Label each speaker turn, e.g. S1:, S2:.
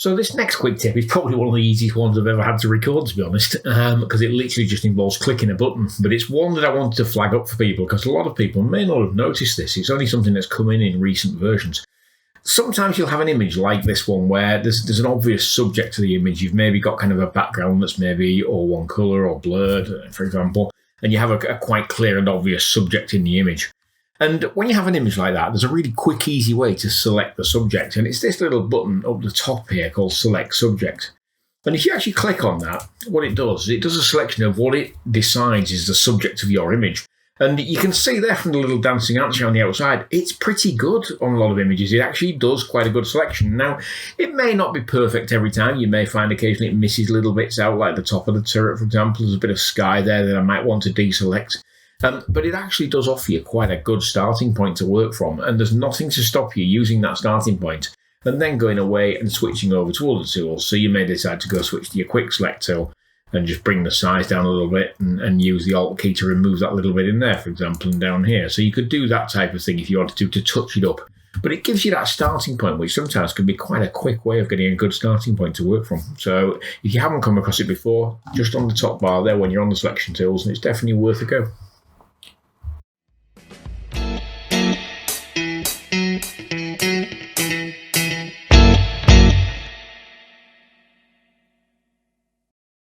S1: So this next quick tip is probably one of the easiest ones I've ever had to record, to be honest, because it literally just involves clicking a button. But it's one that I wanted to flag up for people because a lot of people may not have noticed this. It's only something that's come in recent versions. Sometimes you'll have an image like this one where there's an obvious subject to the image. You've maybe got kind of a background that's maybe all one colour or blurred, for example, and you have a quite clear and obvious subject in the image. And when you have an image like that, there's a really quick, easy way to select the subject. And it's this little button up the top here called Select Subject. And if you actually click on that, what it does a selection of what it decides is the subject of your image. And you can see there from the little dancing ants on the outside, it's pretty good on a lot of images. It actually does quite a good selection. Now, it may not be perfect every time. You may find occasionally it misses little bits out, like the top of the turret, for example. There's a bit of sky there that I might want to deselect. But it actually does offer you quite a good starting point to work from. And there's nothing to stop you using that starting point and then going away and switching over to other tools. So you may decide to go switch to your quick select tool and just bring the size down a little bit and use the Alt key to remove that little bit in there, for example, and down here. So you could do that type of thing if you wanted to touch it up. But it gives you that starting point, which sometimes can be quite a quick way of getting a good starting point to work from. So if you haven't come across it before, just on the top bar there when you're on the selection tools, and it's definitely worth a go.